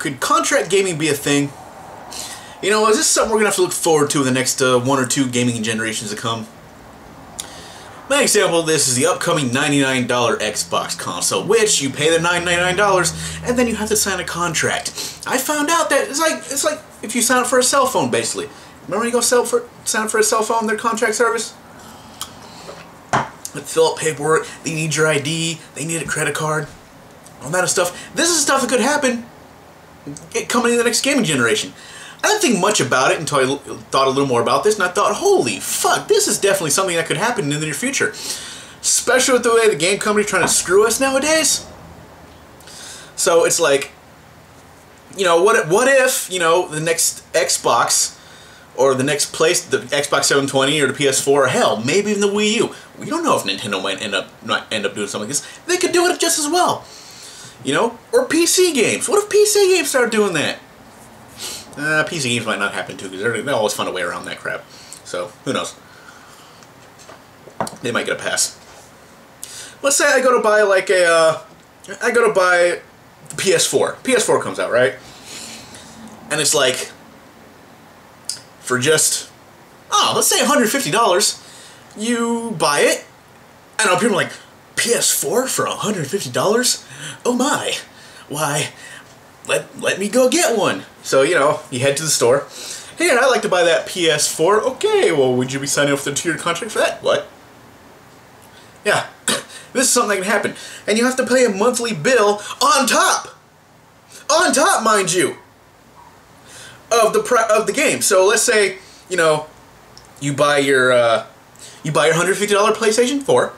could contract gaming be a thing? You know, is this something we're going to have to look forward to in the next 1 or 2 gaming generations to come? My example of this is the upcoming $99 Xbox console, which you pay the $99, and then you have to sign a contract. I found out that it's like if you sign up for a cell phone, basically. Remember when you go sign up for a cell phone, their contract service? They fill out paperwork, they need your ID, they need a credit card, all that stuff. This is stuff that could happen coming in the next gaming generation. I didn't think much about it until I thought a little more about this, and I thought, holy fuck, this is definitely something that could happen in the near future. Especially with the way the game company's trying to screw us nowadays. So it's like, you know, what if, you know, the next Xbox, or the next the Xbox 720 or the PS4, or hell, maybe even the Wii U. We don't know if Nintendo might end up doing something like this. They could do it just as well. You know? Or PC games. What if PC games start doing that? PC games might not happen too, because they always find a way around that crap. So, who knows? They might get a pass. Let's say I go to buy like a, I go to buy the PS4. PS4 comes out, right? And it's like, for just, let's say $150, you buy it, and people are like, PS4 for $150? Oh my, why, let me go get one. So, you know, you head to the store. Hey, I'd like to buy that PS4. Okay, well, would you be signing up for the 2-year contract for that? What? Yeah, this is something that can happen. And you have to pay a monthly bill on top. On top, mind you, of the game. So let's say, you know, you buy your $150 PlayStation 4.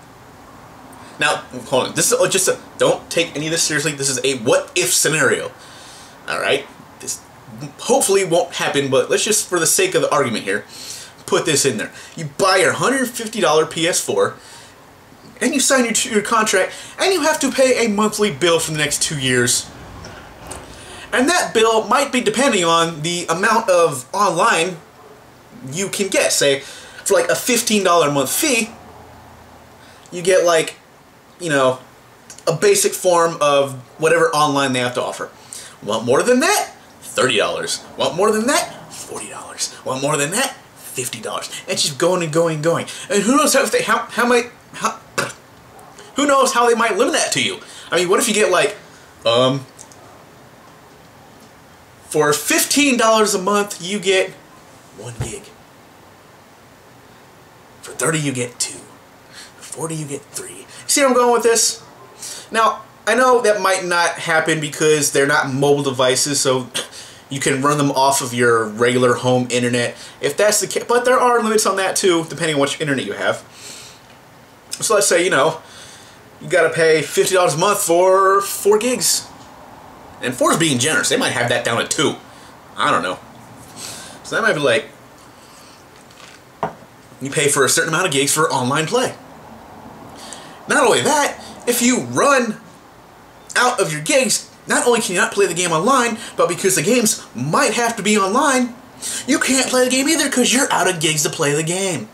Now, hold on. This is just don't take any of this seriously. This is a what-if scenario. All right. This hopefully won't happen, but let's just, for the sake of the argument here, put this in there. You buy your $150 PS4, and you sign your contract, and you have to pay a monthly bill for the next 2 years. And that bill might be depending on the amount of online you can get. Say, for like a $15 a month fee, you get like, you know, a basic form of whatever online they have to offer. Want more than that? $30. Want more than that? $40. Want more than that? $50. And just going and going and going. And who knows who knows how they might limit that to you? I mean, what if you get like, for $15 a month, you get 1 gig. For $30, you get 2. For $40, you get 3. See where I'm going with this? Now, I know that might not happen because they're not mobile devices, so you can run them off of your regular home internet. If that's the case, but there are limits on that too, depending on which internet you have. So let's say, you know, you gotta pay $50 a month for 4 gigs. And 4 is being generous. They might have that down at 2. I don't know. So that might be like, you pay for a certain amount of gigs for online play. Not only that, if you run out of your gigs, not only can you not play the game online, but because the games might have to be online, you can't play the game either because you're out of gigs to play the game.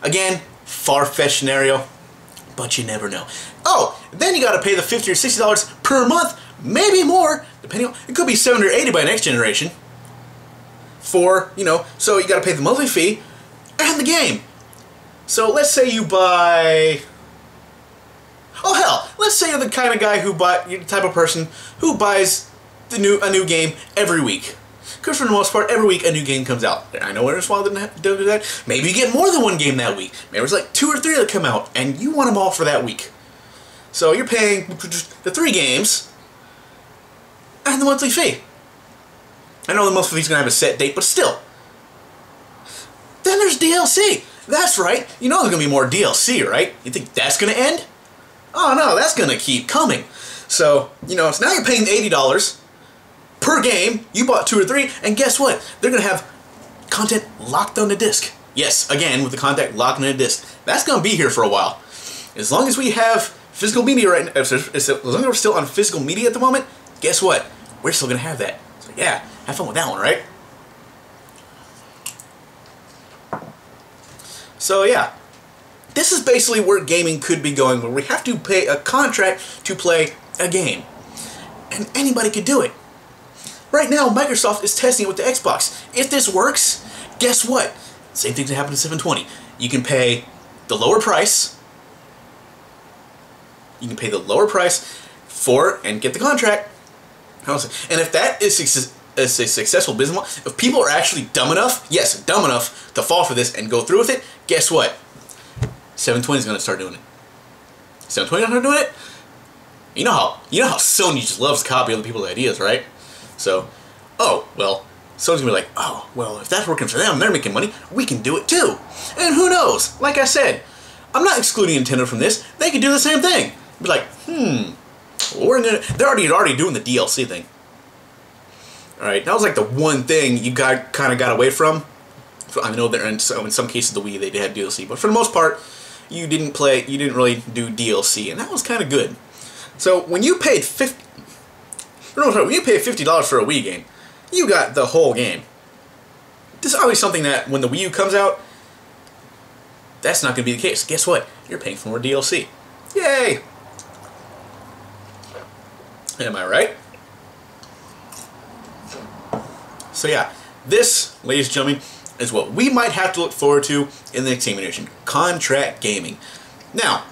Again, far-fetched scenario, but you never know. Oh, then you gotta pay the $50 or $60 per month, maybe more, depending on, it could be $70 or $80 by next generation. For, you know, so you gotta pay the monthly fee and the game. So let's say you buy, oh hell, let's say you're the kind of guy you're the type of person who buys a new game every week. Because for the most part, every week a new game comes out. I know Earnest didn't do that. Maybe you get more than 1 game that week. Maybe there's like 2 or 3 that come out, and you want them all for that week. So you're paying the 3 games and the monthly fee. I know the monthly fee's gonna have a set date, but still. Then there's DLC. That's right. You know there's gonna be more DLC, right? You think that's gonna end? Oh no, that's gonna keep coming. So, you know, so now you're paying $80 per game. You bought 2 or 3, and guess what? They're gonna have content locked on the disc. Yes, again, with the content locked on the disc. That's gonna be here for a while. As long as we have physical media right now, as long as we're still on physical media at the moment, guess what? We're still gonna have that. So yeah, have fun with that one, right? So yeah, this is basically where gaming could be going, where we have to pay a contract to play a game. And anybody could do it. right now Microsoft is testing it with the Xbox. If this works, guess what? Same thing that happened to 720. You can pay the lower price. You can pay the lower price for and get the contract. And if that is a successful business model, if people are actually dumb enough, yes, dumb enough to fall for this and go through with it, guess what? 720 is going to start doing it. 720 is going to start doing it. You know how Sony just loves to copy other people's ideas, right? So, oh, well, Sony's going to be like, oh, well, if that's working for them, they're making money, we can do it too. And who knows? Like I said, I'm not excluding Nintendo from this. They could do the same thing. Be like, they're already doing the DLC thing. Alright, that was like the one thing you kind of got away from. I know that in some cases the Wii they had DLC, but for the most part, you didn't really do DLC, and that was kind of good. So when you paid $50 for a Wii game, you got the whole game. This is always something that when the Wii U comes out, that's not going to be the case. Guess what? You're paying for more DLC. Yay! Am I right? So yeah, this, ladies and gentlemen, is what we might have to look forward to in the next generation. Contract gaming. Now,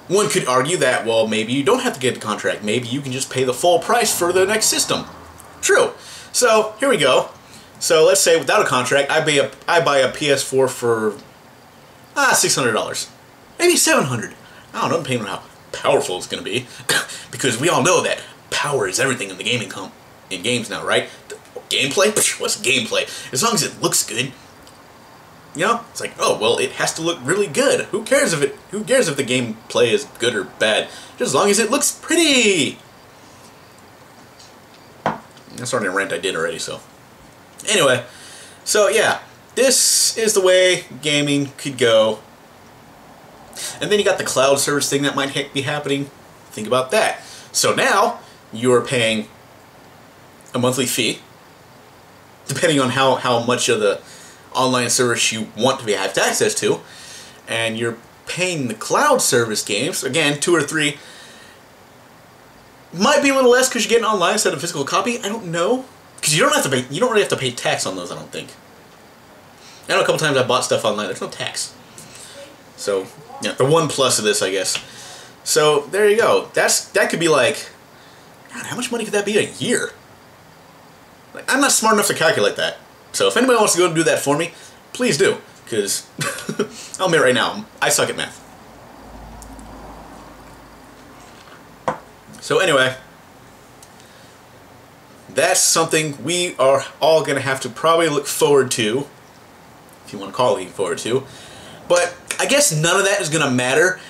one could argue that, well, maybe you don't have to get a contract. Maybe you can just pay the full price for the next system. True. So, here we go. So, let's say without a contract, I buy a PS4 for $600. Maybe $700. I don't know, depending on how powerful it's going to be. Because we all know that power is everything in the in games now, right? Gameplay? What's gameplay? As long as it looks good. You know, it's like, oh, well, it has to look really good. Who cares if the gameplay is good or bad? Just as long as it looks pretty. That's starting a rant I did already, so. Anyway, so yeah, this is the way gaming could go. And then you got the cloud service thing that might be happening. Think about that. So now, you're paying a monthly fee, depending on how much of the online service you want to have access to, and you're paying the cloud service games, again, 2 or 3, might be a little less because you're getting online instead of a physical copy, I don't know, because you don't really have to pay tax on those, I don't think. I know a couple times I bought stuff online, there's no tax. So, yeah, the one plus of this, I guess. So, there you go. That could be like, God, how much money could that be a year? Like, I'm not smart enough to calculate that. So if anybody wants to go and do that for me, please do. Because, I'll admit right now, I suck at math. So anyway, that's something we are all going to have to probably look forward to. If you want to call it looking forward to. But I guess none of that is going to matter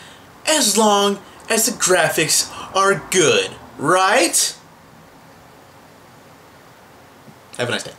as long as the graphics are good, right? Have a nice day.